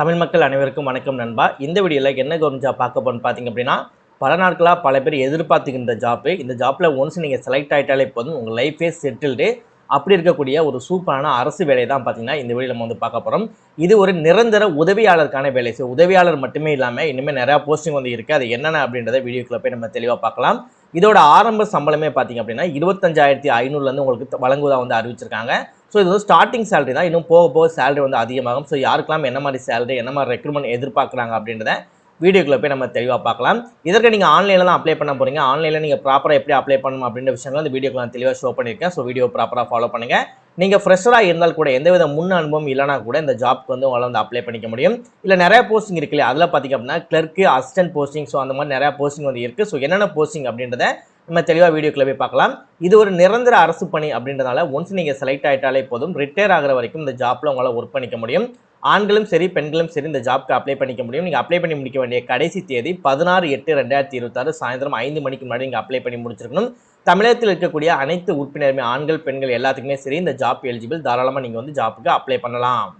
தமிழ் மக்கள் அனைவருக்கும் வணக்கம் நண்பா. இந்த வீடியோவில் என்ன கவர்மெண்ட் ஜாப் பார்க்க போகிறோம்னு பார்த்தீங்க அப்படின்னா, பல நாட்களாக பல பேர் எதிர்பார்த்துக்கின்ற ஜாப்பு. இந்த ஜாப்பில் ஒன்ஸ் நீங்கள் செலக்ட் ஆகிட்டாலே போதும், உங்கள் லைஃபே செட்டில்டு. அப்படி இருக்கக்கூடிய ஒரு சூப்பரான அரசு வேலை தான் பார்த்தீங்கன்னா இந்த வீடியோ நம்ம வந்து பார்க்க போகிறோம். இது ஒரு நிரந்தர உதவியாளருக்கான வேலை. ஸோ உதவியாளர் மட்டுமே இல்லாமல் இனிமேல் நிறையா போஸ்டிங் வந்து இருக்குது. அது என்னென்ன அப்படின்றத வீடியோக்குள்ள போய் நம்ம தெளிவாக பார்க்கலாம். இதோட ஆரம்ப சம்பளமே பார்த்தீங்க அப்படின்னா 25,500 உங்களுக்கு வழங்குவதாக வந்து அறிவிச்சிருக்காங்க. ஸோ இது வந்து ஸ்டார்டிங் சேலரி தான். இன்னும் போக போக சேலரி வந்து அதிகமாகும். ஸோ யாருக்கெல்லாம் என்ன மாதிரி சேலரி, என்ன மாதிரி ரெக்ரூட்மெண்ட் எதிர்பார்க்குறாங்க அப்படின்றத வீடியோக்குள்ள போய் நம்ம தெளிவாக பார்க்கலாம். இதற்கு நீங்கள் ஆன்லைனில் தான் அப்ளை பண்ண போகிறீங்க. ஆன்லைனில் நீங்கள் ப்ராப்பராக எப்படி அப்ளை பண்ணணும் அப்படின்ற விஷயங்கள் இந்த வீடியோக்கு நான் தெளிவாக ஷோ பண்ணியிருக்கேன். ஸோ வீடியோ ப்ராப்பராக ஃபாலோ பண்ணுங்கள். நீங்கள் ஃப்ரெஷராக இருந்தால் கூட எந்தவித முன் அனுபவம் இல்லைனா கூட இந்த ஜாப்க்கு வந்து உங்களால் வந்து அப்ளை பண்ணிக்க முடியும். இல்லை நிறையா போஸ்டிங் இருக்குல்ல, அதில் பார்த்திங்க அப்படின்னா கிளர்க்கு, அசிஸ்டன்ட் போஸ்டிங், ஸோ அந்த மாதிரி நிறையா போஸ்டிங் வந்து இருக்குது. ஸோ என்னென்ன போஸ்டிங் அப்படின்றத நம்ம தெளிவாக வீடியோக்குள்ள போய் பார்க்கலாம். இது ஒரு நிரந்தர அரசு பணி அப்படின்றதால ஒன்ஸ் நீங்கள் செலக்ட் ஆகிட்டாலே போதும், ரிட்டையர் ஆகிற வரைக்கும் இந்த ஜாப்பில் உங்களால் ஒர்க் பண்ணிக்க முடியும். ஆண்களும் சரி பெண்களும் சரி இந்த ஜாப்க்கு அப்ளை பண்ணிக்க முடியும். நீங்கள் அப்ளை பண்ணி முடிக்க வேண்டிய கடைசி தேதி 16/8/2026 சாயந்தரம் 5 மணிக்கு முன்னாடி நீங்கள் அப்ளை பண்ணி முடிச்சிருக்கணும். தமிழகத்தில் இருக்கக்கூடிய அனைத்து உறுப்பினருமே ஆண்கள் பெண்கள் எல்லாத்துக்குமே சரி இந்த ஜாப் எலிஜிபிள். தாராளமாக நீங்கள் வந்து ஜாப்புக்கு அப்ளை பண்ணலாம்.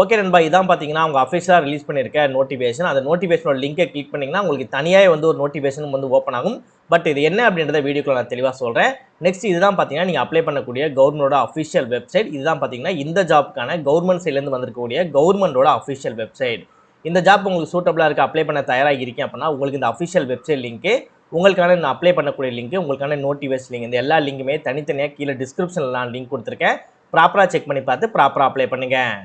ஓகே நண்பா, இதான் பார்த்தீங்கன்னா அவங்க அஃபிஷியலாக ரிலீஸ் பண்ணியிருக்க நோட்டிஃபிகேஷன். அந்த நோட்டிஃபிகேஷனோட லிங்கை கிளிக் பண்ணிங்கன்னா உங்களுக்கு தனியாக வந்து ஒரு நோட்டிஃபிகேஷன் வந்து ஓப்பன் ஆகும். பட் இது என்ன அப்படின்றத வீடியோக்குள்ள நான் தெளிவாக சொல்கிறேன். நெக்ஸ்ட் இதுதான் பார்த்தீங்கன்னா நீங்கள் அப்ளை பண்ணக்கூடிய கவர்மெண்டோட அஃபிஷியல் வெப்சைட். இதுதான் பார்த்தீங்கன்னா இந்த ஜாப்புக்கான கவர்மெண்ட் சைட்லேருந்து வந்திருக்கக்கூடிய கவர்மெண்டோட அஃபிஷியல் வெப்சைட். இந்த ஜாப் உங்களுக்கு சூட்டபிளாக இருக்குது, அப்ளை பண்ண தயாராக இருக்கீங்க அப்படின்னா உங்களுக்கு இந்த அஃபிஷியல் வெப்சைட் லிங்க்கு, உங்களுக்கான நான் அப்ளை பண்ணக்கூடிய லிங்க்கு, உங்களுக்கான நோட்டிஃபிகேஷன் லிங்க், இந்த எல்லா லிங்குமே தனித்தனியாக கீழே டிஸ்கிரிப்ஷனில் நான் லிங்க் கொடுத்துருக்கேன். ப்ராப்பராக செக் பண்ணி பார்த்து ப்ராப்பராக அப்ளை பண்ணுங்கள்.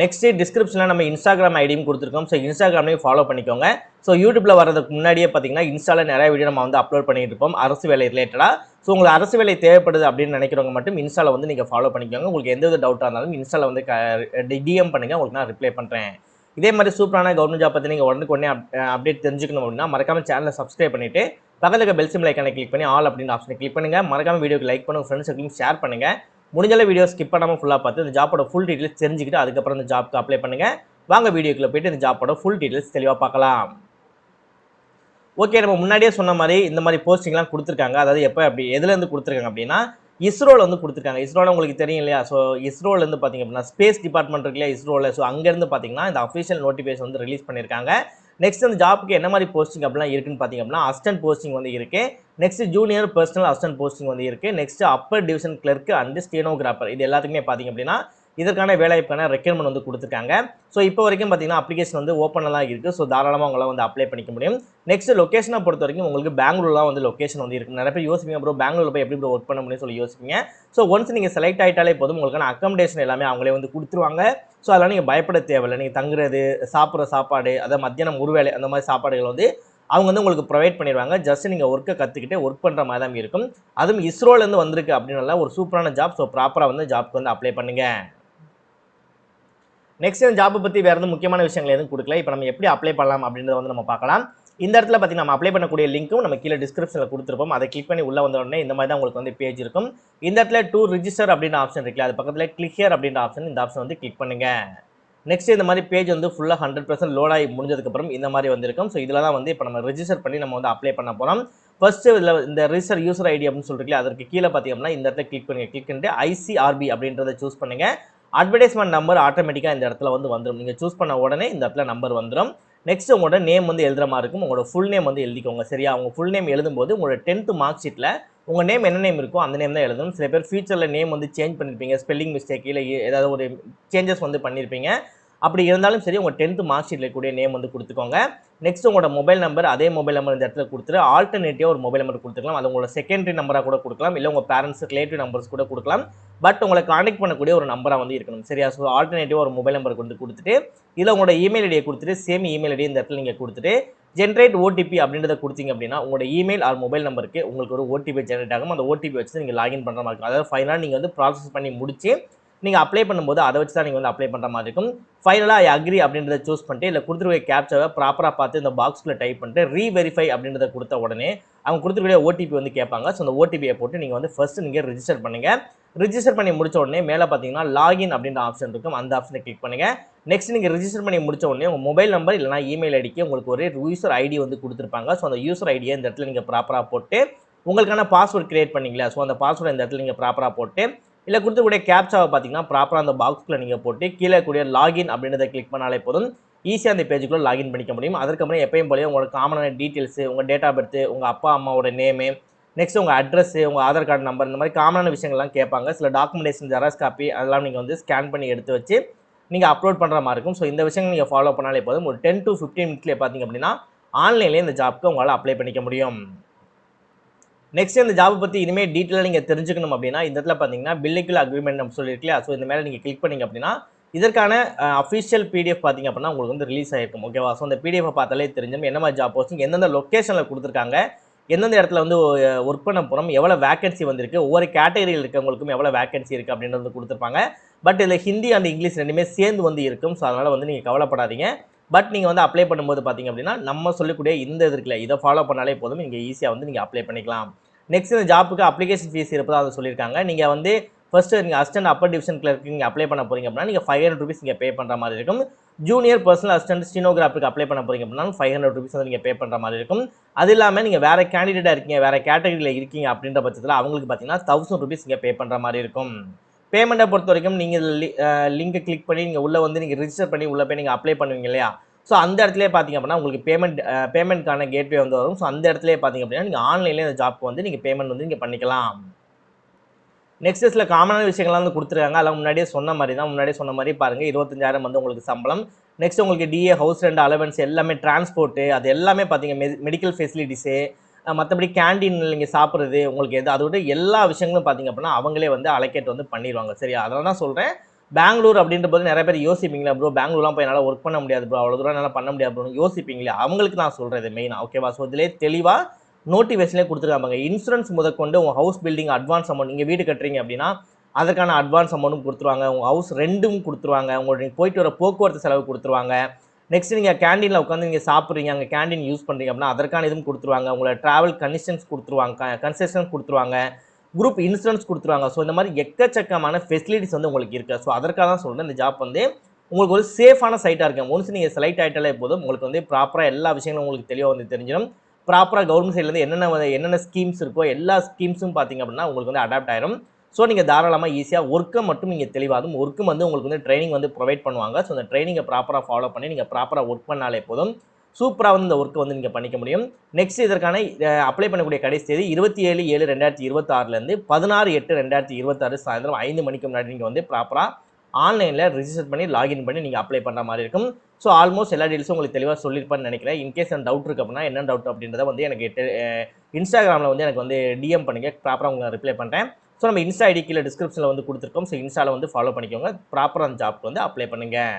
நெக்ஸ்ட் டிஸ்கிரிப்ஷனில் நம்ம இன்ஸ்டாகிராம் ஐடியும் கொடுத்துருக்கோம். ஸோ இன்ஸ்டாகிராமையும் ஃபாலோ பண்ணிக்கோங்க. ஸோ யூடியூப்பில் வரதுக்கு முன்னாடியே பார்த்தீங்கன்னா இன்ஸ்டாவில் நிறைய வீடியோ நம்ம வந்து அப்லோட் பண்ணிட்டு இருப்போம் அரசு வேலை ரிலேட்டடாக. ஸோ உங்களுக்கு அரசு வேலை தேவைப்படுது அப்படின்னு நினைக்கிறவங்க மட்டும் இன்ஸ்டாவில் வந்து நீங்கள் ஃபாலோ பண்ணிக்கோங்க. உங்களுக்கு எந்த வித டவுட்டாக இருந்தாலும் இன்ஸ்டாவில் வந்து டிஎம் பண்ணுங்கள், உங்களுக்கு நான் ரிப்ளை பண்ணுறேன். இதே மாதிரி சூப்பரான கவர்மெண்ட் ஜாப் பற்றி நீங்கள் உடனே அப்டேட் தெரிஞ்சுக்கணும் அப்படின்னா மறக்காமல் சேனலை சப்ஸ்கிரைப் பண்ணிவிட்டு பக்கத்தில் இருக்க பெல் சிம்பிள் ஐக்கானை கிளிக் பண்ணி ஆல் அப்படின்ற ஆப்ஷனை கிளிக் பண்ணுங்கள். மறக்காமல் வீடியோக்கு லைக் பண்ணுங்கள், ஃப்ரெண்ட்ஸுக்கும் ஷேர் பண்ணுங்கள். முடிஞ்சள வீடியோ ஸ்கிப் பண்ணாமல் ஃபுல்லாக பார்த்து இந்த ஜாப்போட ஃபுல் டீட்டெயில்ஸ் தெரிஞ்சுக்கிட்டு அதுக்கப்புறம் இந்த ஜாப்க்கு அப்ளை பண்ணுங்கள். வாங்க வீடியோக்குள்ளே போய்ட்டு இந்த ஜாப்போட ஃபுல் டீட்டெயில்ஸ் தெளிவாக பார்க்கலாம். ஓகே, நம்ம முன்னாடியே சொன்ன மாதிரி இந்த மாதிரி போஸ்டிங்லாம் கொடுத்துருக்காங்க. அதாவது எப்போ அப்படி எதுலேருந்து கொடுத்துருக்காங்க அப்படின்னா இஸ்ரோவில் வந்து கொடுத்துருக்காங்க. இஸ்ரோவில் உங்களுக்கு தெரியும் இல்லையா? ஸோ இஸ்ரோலேருந்து பார்த்திங்க அப்படின்னா ஸ்பேஸ் டிபார்ட்மெண்ட் இருக்கு இல்லையா இஸ்ரோவில். ஸோ அங்கேருந்து பார்த்தீங்கன்னா இந்த அஃபிஷியல் நோட்டிஃபிகேஷன் வந்து ரிலீஸ் பண்ணியிருக்காங்க. நெக்ஸ்ட் அந்த ஜாப்புக்கு என்ன மாதிரி போஸ்டிங் அப்படிலாம் இருக்குன்னு பார்த்தீங்க அப்படின்னா அசிஸ்டன்ட் போஸ்டிங் வந்து இருக்குது. Next junior personal assistant posting வந்து இருக்குது. Next upper division clerk and stenographer, இது எல்லாத்துக்குமே பார்த்தீங்க அப்படின்னா இதற்கான வேலைவாய்ப்புக்கான ரெக்யர்மெண்ட் வந்து கொடுத்துருக்காங்க. ஸோ இப்போ வரைக்கும் பார்த்தீங்கன்னா அப்ளிகேஷன் வந்து ஓப்பனில் தான் இருக்குது. ஸோ தாராளமாக உங்களால் வந்து அப்ளை பண்ணிக்க முடியும். நெக்ஸ்ட் லொக்கேஷனை பொறுத்த வரைக்கும் உங்களுக்கு பெங்களூர்லாம் வந்து லொக்கேஷன் வந்து இருக்குது. நிறைய பேர் யோசிப்பீங்க ப்ரோ பெங்களூரில் போய் எப்படி ப்ரோ ஒர்க் பண்ண முடியும்னு சொல்லி யோசிப்பீங்க. ஸோ ஒன்ஸ் நீங்கள் செலக்ட் ஆகிட்டாலே போதும், உங்களுக்கான அக்கமடேஷன் எல்லாமே அவங்களே வந்து கொடுத்துருவாங்க. ஸோ அதெல்லாம் நீங்கள் பயப்பட தேவையில்லை. நீங்கள் தங்குறது, சாப்பிட்ற சாப்பாடு, அதாவது மத்தியானம் ஒரு வேளை அந்த மாதிரி சாப்பாடுகள் வந்து அவங்க வந்து உங்களுக்கு ப்ரொவைட் பண்ணிடுவாங்க. ஜஸ்ட் நீங்கள் ஒர்க்கை கற்றுக்கிட்டு ஒர்க் பண்ணுற மாதிரி தான் இருக்கும். அதுவும் இஸ்ரோலேருந்து வந்திருக்கு அப்படின்னால ஒரு சூப்பரான ஜாப். ஸோ ப்ராப்பராக வந்து ஜாப்க்கு வந்து அப்ளை பண்ணுங்கள். நெக்ஸ்ட் இந்த ஜாப்பை பற்றி வேறு எதுவும் முக்கியமான விஷயங்கள் எதுவும் கொடுக்கல. இப்போ நம்ம எப்படி அப்ளை பண்ணலாம் அப்படின்றத வந்து நம்ம பார்க்கலாம். இந்த இடத்துல பார்த்தீங்கன்னா நம்ம அப்ளை பண்ணக்கூடிய லிங்க்கும் நம்ம கீழே டிஸ்கிரிப்ஷனில் கொடுத்துருப்போம். அதை கிளிக் பண்ணி உள்ளே வந்த உடனே இந்த மாதிரி தான் உங்களுக்கு வந்து பேஜ் இருக்கும். இந்த இடத்துல டு ரிஜிஸ்டர் அப்படின்ற ஆப்ஷன் இருக்குல்ல, அது பக்கத்தில் கிளிக் ஹியர் அப்படின்ற ஆப்ஷன், இந்த ஆப்ஷன் வந்து கிளிக் பண்ணுங்கள். நெக்ஸ்ட் இந்த மாதிரி பேஜ் வந்து ஃபுல்லாக 100% லோட் ஆகி முடிஞ்சதுக்கப்புறம் இந்த மாதிரி வந்திருக்கும். ஸோ இதில் தான் வந்து இப்போ நம்ம ரெஜிஸ்டர் பண்ணி நம்ம வந்து அப்ளை பண்ண போகிறோம். ஃபர்ஸ்ட் இதில் இந்த ரிஜிஸ்டர் யூசர் ஐடி அப்படின்னு சொல்லிருக்கீங்க, அதற்கு கீழே பார்த்தீங்கன்னா இந்த இடத்துல கிளிக் பண்ணுங்கள். கிளிக் பண்ணிட்டு ஐசிஆர்பி அப்படின்றத சூஸ் பண்ணுங்கள். அட்வர்டைஸ்மெண்ட் நம்பர் ஆட்டோமேட்டிக்காக இந்த இடத்துல வந்து வந்துடும். நீங்கள் சூஸ் பண்ண உடனே இந்த இடத்துல நம்பர் வந்துடும். நெக்ஸ்ட் உங்களோட நேம் வந்து எழுதுற மாதிரி இருக்கும். உங்களோட ஃபுல் நேம் வந்து எழுதிக்கோங்க. சரியா? உங்கள் ஃபுல் நேம் எழுதும்போது உங்களோட 10th மார்க் ஷீட்டில் உங்கள் நேம் என்ன நேம் இருக்கோ அந்த நேம் தான் எழுதணும். சில பேர் ஃபியூச்சரில் நேம் வந்து சேஞ்ச் பண்ணியிருப்பீங்க, ஸ்பெல்லிங் மிஸ்டேக் இல்லை ஏதாவது ஒரு சேஞ்சஸ் வந்து பண்ணியிருப்பீங்க. அப்படி இருந்தாலும் சரி உங்கள் 10th மார்க் ஷீட்டில் கூடிய நேம் வந்து கொடுத்துக்கோங்க. நெக்ஸ்ட் உங்களோட மொபைல் நம்பர், அதே மொபைல் நம்பர் இந்த இடத்துல கொடுத்துட்டு ஆல்டர்னேட்டிவாக ஒரு மொபைல் நம்பர் கொடுத்துக்கலாம். அது உங்களோட செகண்டரி நம்பராக கூட கொடுக்கலாம், இல்லை உங்கள் பேரண்ட்ஸ் ரிலேட்டிவ் நம்பர்ஸ் கூட கொடுக்கலாம். பட் உங்களை கான்டெக்ட் பண்ணக்கூடிய ஒரு நம்பராக வந்து இருக்கணும். சரியா? ஸோ ஆல்டர்னேட்டிவாக ஒரு மொபைல் நம்பர் வந்து கொடுத்துட்டு இதில் உங்களோட இமெயில் ஐடியை கொடுத்துட்டு சேம் இமெயில் ஐடி இந்த இடத்துல நீங்கள் கொடுத்துட்டு ஜென்ரேட் ஓடிபி அப்படின்றத கொடுத்தீங்க அப்படின்னா உங்களோட இமெயில் ஆர் மொபைல் நம்பருக்கு உங்களுக்கு ஒரு ஓடிபி ஜென்ரேட் ஆகும். அந்த ஓடிபி வச்சு நீங்கள் லாகின் பண்ணுற மாதிரி இருக்கும். அதாவது ஃபைனலாக நீங்கள் வந்து ப்ராசஸ் பண்ணி முடிச்சு நீங்கள் அப்ளை பண்ணும்போது அதை வச்சு தான் நீங்கள் வந்து அப்ளை பண்ணுற மாதிரி இருக்கும். ஃபைனலாக ஐ அக்ரி அப்படின்றத சூஸ் பண்ணிட்டு இல்லை கொடுத்துருக்க கேப்சாவை ப்ராப்பராக பார்த்து இந்த பாக்ஸில் டைப் பண்ணிட்டு ரீவெரிஃபை அப்படின்றத கொடுத்த உடனே அவங்க கொடுத்துருக்க ஓடிபி வந்து கேட்பாங்க. ஸோ அந்த ஓடிபியை போட்டு நீங்கள் வந்து ஃபஸ்ட்டு நீங்கள் ரிஜிஸ்டர் பண்ணுங்கள். ரிஜிஸ்டர் பண்ணி முடிச்ச உடனே மேலே பார்த்தீங்கன்னா லாகின் அப்படின்ற ஆப்ஷன் இருக்கும். அந்த ஆப்ஷனை கிளிக் பண்ணுங்கள். நெக்ஸ்ட் நீங்கள் ரிஜிஸ்டர் பண்ணி முடிச்ச உடனே உங்கள் மொபைல் நம்பர் இல்லைனா இமெயில் ஐடிக்கு உங்களுக்கு ஒரு யூசர் ஐடி வந்து கொடுத்துருப்பாங்க. ஸோ அந்த யூசர் ஐடியை இந்த இடத்துல நீங்கள் ப்ராப்பராக போட்டு உங்களுக்கான பாஸ்வேர்ட் கிரியேட் பண்ணிங்களா, ஸோ அந்த பாஸ்வேர்டு இந்த இடத்துல நீங்கள் ப்ராப்பராக போட்டு இல்லை கொடுத்துக்கூடிய கேப்சாவை பார்த்தீங்கன்னா ப்ராப்பராக அந்த பாக்ஸ்க்குள்ளே நீங்கள் போட்டு கீழே கூடிய லாகின் அப்படின்றத கிளிக் பண்ணாலே போதும் ஈஸியாக அந்த பேஜுக்குள்ளே லாகின் பண்ணிக்க முடியும். அதுக்கப்புறம் எப்பயும் போலயே உங்களோட காமனான டீட்டெயில்ஸு, உங்கள் டேட் ஆஃப் பர்த், உங்கள் அப்பா அம்மாவோட நேமு, நெக்ஸ்ட் உங்கள் அட்ரஸ், உங்கள் ஆதார் கார்டு நம்பர், இந்த மாதிரி காமனான விஷயங்கள்லாம் கேட்பாங்க. சில டாக்குமெண்டேஷன் ஜெராக்ஸ் காப்பி அதெல்லாம் நீங்கள் வந்து ஸ்கேன் பண்ணி எடுத்து வச்சு நீங்கள் அப்லோட் பண்ணுற மாதிரி இருக்கும். ஸோ இந்த விஷயங்கள் நீங்கள் ஃபாலோ பண்ணாலே போதும் ஒரு 10 to 15 மினிட்ஸ்லேயே பார்த்தீங்க அப்படின்னா ஆன்லைன்லேயே இந்த ஜாப்க்கு உங்களால் அப்ளை பண்ணிக்க முடியும். நெக்ஸ்ட் இந்த ஜாப் பற்றி இனிமேல் டீட்டெயிலாக நீங்கள் தெரிஞ்சுக்கணும் அப்படின்னா இந்த இடத்துல பார்த்தீங்கன்னா பில்லிங்குல் அக்ரிமெண்ட் நம்ம சொல்லியிருக்கலையா, ஸோ இந்த மேலே நீங்கள் கிளிக் பண்ணிங்க அப்படின்னா இதற்கான அஃபிஷியல் பிடிஎஃப் பார்த்தீங்க அப்படின்னா உங்களுக்கு வந்து ரிலீஸ் ஆகிருக்கும். ஓகேவா? ஸோ அந்த பிடிஎஃப் பார்த்தாலே தெரிஞ்சும் என்ன மாதிரி ஜாப் போஸ்டிங், எந்தெந்த லொக்கேஷனில் கொடுத்துருக்காங்க, எந்தெந்த இடத்துல வந்து ஒர்க் பண்ண போகிறோம், எவ்வளோ வேகன்சி வந்திருக்கு, ஒவ்வொரு கேட்டகரியில் இருக்கவங்களுக்கும் எவ்வளோ வேகன்சி இருக்குது அப்படின்றது கொடுத்துருப்பாங்க. பட் இதில் ஹிந்தி அண்ட் இங்கிலீஷ் ரெண்டுமே சேர்ந்து வந்து இருக்கும். ஸோ அதனால் வந்து நீங்கள் கவலைப்படாதீங்க. பட் நீங்கள் வந்து அப்ளை பண்ணும்போது பார்த்தீங்க அப்படின்னா நம்ம சொல்லக்கூடிய இந்த இது இருக்குல்ல, இதை ஃபாலோ பண்ணாலே போதும் நீங்கள் ஈஸியாக வந்து நீங்கள் அப்ளை பண்ணிக்கலாம். நெக்ஸ்ட் இந்த ஜாப்புக்கு அப்ளிகேஷன் ஃபீஸ் இருப்பதா அதை சொல்லியிருக்காங்க. நீங்கள் வந்து ஃபர்ஸ்ட்டு நீங்கள் அசிஸ்டன்ட் அப்பர் டிவிஷன் கிளர்க்கு நீங்கள் அப்ளை பண்ண போகிறீங்க அப்படின்னா நீங்கள் 500 ரூபீஸ் நீங்கள் பே பண்ணுற மாதிரி இருக்கும். ஜூனியர் பர்சனல் அசிஸ்டன்ட் ஸ்டெனோகிராஃபருக்கு அப்ளை பண்ண போகிறீங்க அப்படின்னா 500 ரூபீஸ் வந்து நீங்கள் பே பண்ணுற மாதிரி இருக்கும். அது இல்லாமல் நீங்கள் வேறு கேண்டிடேட்டாக இருக்கீங்க, வேறு கேட்டகரியில் இருக்கீங்க அப்படின்ற பட்சத்தில் அவங்களுக்கு பார்த்தீங்கன்னா 1000 ரூபீஸ் நீங்கள் பே பண்ணுற மாதிரி இருக்கும். பேமெண்ட்டை பொறுத்த வரைக்கும் நீங்கள் லிங்கை கிளிக் பண்ணி நீங்கள் உள்ளே வந்து நீங்கள் ரிஜிஸ்டர் பண்ணி உள்ளே போய் நீங்கள் அப்ளை பண்ணுவீங்க இல்லையா, ஸோ அந்த இடத்துலேயே பார்த்தீங்க அப்படின்னா உங்களுக்கு பேமெண்ட்கான கேட்வே வந்து வரும். ஸோ அந்த இடத்துலேயே பார்த்தீங்க அப்படின்னா நீங்கள் ஆன்லைன்லேயே இந்த ஜாப்க்கு வந்து நீங்கள் பேமெண்ட் வந்து நீங்கள் பண்ணிக்கலாம். நெக்ஸ்ட் சில காமனான விஷயங்கள்லாம் வந்து கொடுத்துருக்காங்க. அதெல்லாம் முன்னாடியே சொன்ன மாதிரி பாருங்கள் 25,000 வந்து உங்களுக்கு சம்பளம். நெக்ஸ்ட் உங்களுக்கு டிஏ, ஹவுஸ் ரெண்ட், அலவன்ஸ் எல்லாமே, டிரான்ஸ்போர்ட்டு அது எல்லாமே பார்த்தீங்க மெடிக்கல் ஃபெசிலிட்டிஸு, மற்றபடி கேண்டீனில் நீங்கள் சாப்பிட்றது உங்களுக்கு எது அதோட எல்லா விஷயங்களும் பார்த்தீங்க அப்படின்னா அவங்களே வந்து அலோகேட் வந்து பண்ணிடுவாங்க. சரியா? அதனால தான் சொல்கிறேன் பெங்களூர் அப்படின்ற போது நிறைய பேர் யோசிப்பீங்களா ப்ரோ, பெங்களூர்லாம் போய் என்னால் ஒர்க் பண்ண முடியாது ப்ரோ, அவ்வளோ தூரம் என்னால் பண்ண முடியாது ப்ரோன்னு யோசிப்பீங்களா, அவங்களுக்கு நான் சொல்கிறேன் இது மெயினாக. ஓகேவா? ஸோ இதிலே தெளிவாக நோட்டிஃபிகேஷன்லேயே கொடுத்துருக்காங்க. இன்சூரன்ஸ் முதற்கொண்டு உங்கள் ஹவுஸ் பில்டிங் அட்வான்ஸ் அமௌண்ட், நீங்கள் வீடு கட்டுறீங்க அப்படின்னா அதற்கான அட்வான்ஸ் அமௌண்ட்டும் கொடுத்துருவாங்க. உங்கள் ஹவுஸ் ரெண்டும் கொடுத்துருவாங்க. உங்களுக்கு போயிட்டு வர போக்குவரத்து செலவு கொடுத்துருவாங்க. நெக்ஸ்ட் நீங்கள் கேண்டீனில் உட்காந்து நீங்கள் சாப்பிட்றீங்க, அங்கே கேண்டீன் யூஸ் பண்ணுறீங்க அப்படின்னா அதற்கான இதுவும் கொடுத்துருவாங்க. உங்களை ட்ராவல் கன்செஷன்ஸ் கொடுத்துருவாங்க, குரூப் இன்சூரன்ஸ் கொடுத்துருவாங்க. ஸோ இந்த மாதிரி எக்கச்சக்கமான ஃபெசிலிட்டிஸ் வந்து உங்களுக்கு இருக்குது. ஸோ அதற்காக தான் சொல்கிறேன் இந்த ஜாப் வந்து உங்களுக்கு ஒரு சேஃபான சைட்டாக இருக்கும். ஒன்ஸ் நீங்கள் செலக்ட் ஆகிட்டாலே போதும் உங்களுக்கு வந்து ப்ராப்பராக எல்லா விஷயங்களும் உங்களுக்கு தெளிவாக வந்து தெரிஞ்சிடும். ப்ராப்பராக கவர்மெண்ட் சைட்லேருந்து என்னென்ன ஸ்கீம்ஸ் இருக்கோ எல்லா ஸ்கீம்ஸும் பார்த்தீங்க அப்படின்னா உங்களுக்கு வந்து அடாப்ட் ஆயிரும். ஸோ நீங்கள் தாராளமாக ஈஸியாக ஒர்க்கை மட்டும் நீங்கள் தெளிவாகும். ஒர்க்கும் வந்து உங்களுக்கு வந்து ட்ரைனிங் வந்து ப்ரொவைட் பண்ணுவாங்க. ஸோ அந்த ட்ரைனிங்கை ப்ராப்பராக ஃபாலோ பண்ணி நீங்கள் ப்ராப்பராக ஒர்க் பண்ணாலே போதும் சூப்பராக வந்து இந்த ஒர்க்கை வந்து நீங்கள் பண்ணிக்க முடியும். நெக்ஸ்ட் இதற்கான அப்ளை பண்ணக்கூடிய கடைசி தேதி 27/7/2026 16/8/2026 சாயந்தரம் 5 மணிக்கு முன்னாடி நீங்கள் வந்து ப்ராப்பராக ஆன்லைனில் ரிஜிஸ்டர் பண்ணி லாகின் பண்ணி நீங்கள் அப்ளை பண்ணுற மாதிரி இருக்கும். ஸோ ஆல்மோஸ்ட் எல்லா டீல்ஸும் உங்களுக்கு தெளிவாக சொல்லியிருப்பான்னு நினைக்கிறேன். இன்கேஸ் எனக்கு டவுட் இருக்குது அப்படின்னா என்ன டவுட் அப்படின்றத வந்து எனக்கு இன்ஸ்டாகிராமில் வந்து எனக்கு வந்து டிஎம் பண்ணுங்கள், ப்ராப்பராக உங்களுக்கு ரிப்ளை பண்ணுறேன். ஸோ நம்ம இன்ஸ்டா ஐடி கீழே டிஸ்கிரிப்ஷனில் வந்து கொடுத்துருக்கோம். ஸோ இன்ஸ்டாவில் வந்து ஃபாலோ பண்ணிக்கோங்க. ப்ராப்பராக அந்த ஜாப்க்கு வந்து அப்ளை பண்ணுங்கள்.